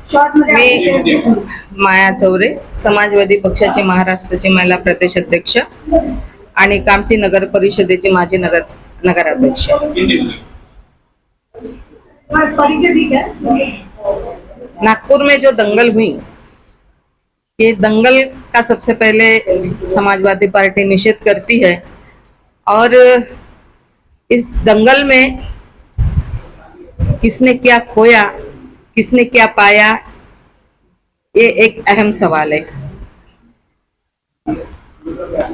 मी माया चौरे, समाजवादी पक्षाची महाराष्ट्राची महिला प्रदेश अध्यक्ष आणि कामठी नगर परिषदेचे माजी नगराध्यक्ष। नागपुर में जो दंगल हुई, ये दंगल का सबसे पहले समाजवादी पार्टी निषेध करती है और इस दंगल में किसने क्या खोया, किसने क्या पाया, ये एक अहम सवाल है।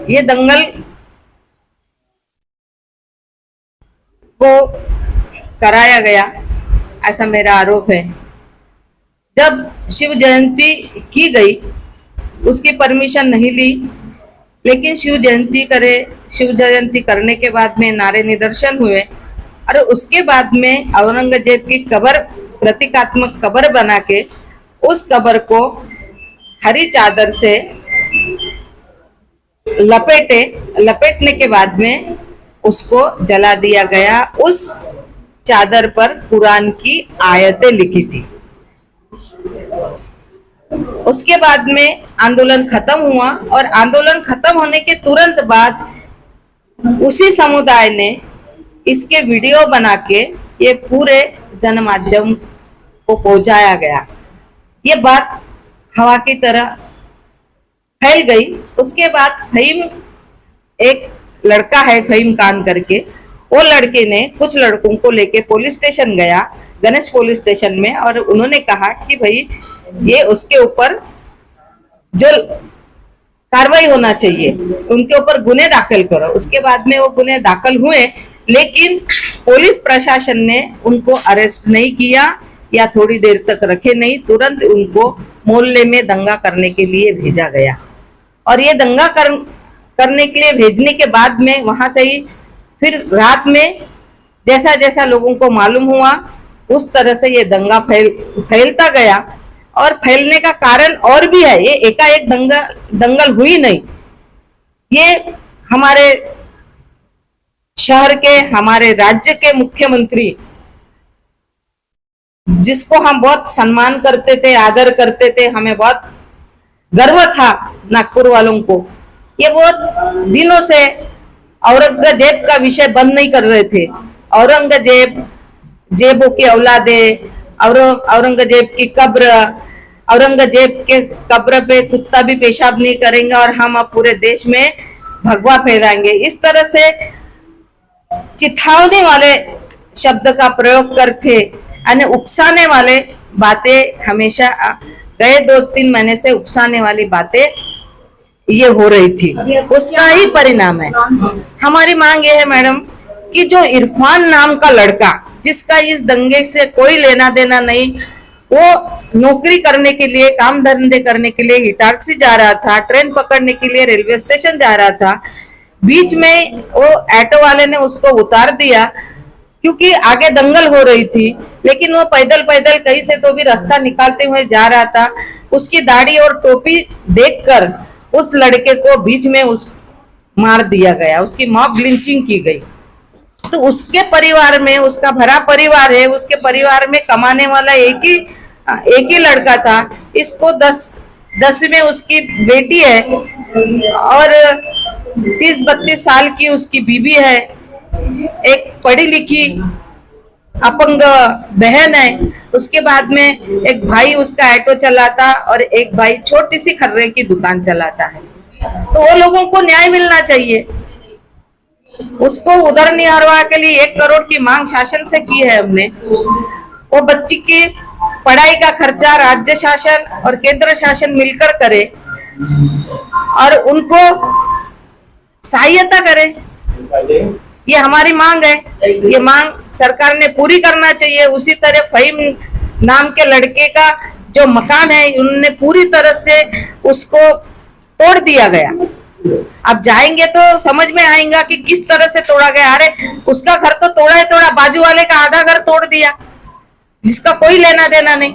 ये दंगल को कराया गया ऐसा मेरा आरोप है। जब शिव जयंती की गई, उसकी परमिशन नहीं ली, लेकिन शिव जयंती करने के बाद में नारे निदर्शन हुए और उसके बाद में औरंगजेब की कब्र, प्रतीकात्मक कब्र बना के उस कब्र को हरी चादर से लपेटने के बाद में उसको जला दिया गया। उस चादर पर कुरान की आयतें लिखी थी। उसके बाद में आंदोलन खत्म हुआ और आंदोलन खत्म होने के तुरंत बाद उसी समुदाय ने इसके वीडियो बना के ये पूरे जनमाध्यम को पहुंचाया गया। ये बात हवा की तरह फैल गई। उसके बाद फहीम, एक लड़का है फहीम खान करके, वो लड़के ने कुछ लड़कों को लेके पुलिस स्टेशन गया, गणेश पुलिस स्टेशन में, और उन्होंने कहा कि भाई ये उसके ऊपर जो कार्रवाई होना चाहिए, उनके ऊपर गुने दाखिल करो। उसके बाद में वो गुने दाखिल हुए, लेकिन पुलिस प्रशासन ने उनको अरेस्ट नहीं किया या थोड़ी देर तक रखे नहीं, तुरंत उनको मोहल्ले में दंगा करने के लिए भेजा गया। और ये दंगा करने के लिए भेजने के बाद में वहां से ही फिर रात में जैसा जैसा लोगों को मालूम हुआ, उस तरह से ये दंगा फैलता गया। और फैलने का कारण और भी है, ये एकाएक दंगल हुई नहीं। ये हमारे शहर के, हमारे राज्य के मुख्यमंत्री, जिसको हम बहुत सम्मान करते थे, आदर करते थे, हमें बहुत गर्व था नागपुर वालों को, ये बहुत दिनों से औरंगजेब का विषय बंद नहीं कर रहे थे। जेबों की औलादे, औरंगजेब की कब्र, औरंगजेब के कब्र पे कुत्ता भी पेशाब नहीं करेंगे और हम अब पूरे देश में भगवा फहराएंगे, इस तरह से चिथावने वाले शब्द का प्रयोग करके यानी उकसाने वाले बातें, हमेशा गए 2-3 महीने से उकसाने वाली बातें ये हो रही थी। उसका ही परिणाम है। हमारी मांग ये है मैडम कि जो इरफान नाम का लड़का, जिसका इस दंगे से कोई लेना देना नहीं, वो नौकरी करने के लिए, काम धंधे करने के लिए इटारसी जा रहा था, ट्रेन पकड़ने के लिए रेलवे स्टेशन जा रहा था, बीच में वो ऑटो वाले ने उसको उतार दिया क्योंकि आगे दंगल हो रही थी, लेकिन वो पैदल कहीं से तो भी रास्ता निकालते हुए जा रहा था। उसकी दाढ़ी और टोपी देखकर उस लड़के को बीच में मार दिया गया, उसकी मॉब लिंचिंग की गई। तो उसके परिवार में, उसका भरा परिवार है, उसके परिवार में कमाने वाला एक ही लड़का था। इसको 10 में उसकी बेटी है और 30-32 साल की उसकी बीबी है, एक पढ़ी लिखी अपंग बहन है। उसके बाद में एक भाई उसका ऑटो चलाता और एक भाई छोटी सी खर्रे की दुकान चलाता है। तो वो लोगों को न्याय मिलना चाहिए। उसको उधर निहरवा के लिए 1 करोड़ की मांग शासन से की है हमने। वो बच्ची की पढ़ाई का खर्चा राज्य शासन और केंद्र शासन मिलकर करे और उनको सहायता करे, ये हमारी मांग है। ये मांग सरकार ने पूरी करना चाहिए। उसी तरह फहीम नाम के लड़के का जो मकान है, उन्होंने पूरी तरह से उसको तोड़ दिया गया। अब जाएंगे तो समझ में आएगा कि किस तरह से तोड़ा गया। अरे उसका घर तो तोड़ा ही तोड़ा, बाजू वाले का आधा घर तोड़ दिया, जिसका कोई लेना देना नहीं।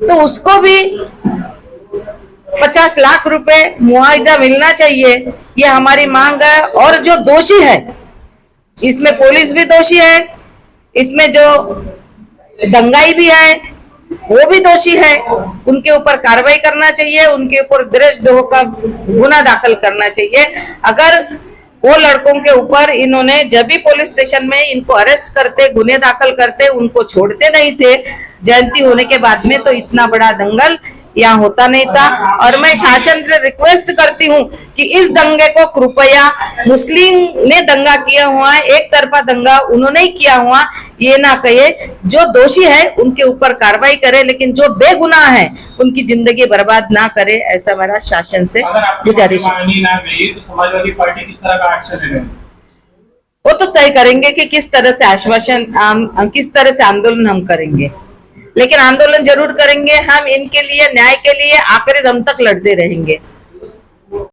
तो उसको भी 50 लाख रुपए मुआवजा मिलना चाहिए, ये हमारी मांग है। और जो दोषी है, इसमें पुलिस भी दोषी है, इसमें जो दंगाई भी है, वो भी दोषी है, उनके ऊपर कार्रवाई करना चाहिए, उनके ऊपर देशद्रोह का गुना दाखिल करना चाहिए। अगर वो लड़कों के ऊपर इन्होंने जब भी पुलिस स्टेशन में इनको अरेस्ट करते, गुने दाखिल करते, उनको छोड़ते नहीं थे जयंती होने के बाद में, तो इतना बड़ा दंगल यहाँ होता नहीं था। और मैं शासन से रिक्वेस्ट करती हूँ कि इस दंगे को कृपया, मुस्लिम ने दंगा किया हुआ है, एक तरफा दंगा उन्होंने ही किया हुआ, ये ना कहे। जो दोषी है उनके ऊपर कार्रवाई करे, लेकिन जो बेगुनाह है उनकी जिंदगी बर्बाद ना करे, ऐसा मेरा शासन से गुजारिश है। तो समाजवादी पार्टी किस तरह का एक्शन लेगा? वो तो तय करेंगे कि किस तरह से आश्वासन, किस तरह से आंदोलन हम करेंगे, लेकिन आंदोलन जरूर करेंगे हम। इनके लिए, न्याय के लिए आखिरी दम तक लड़ते रहेंगे।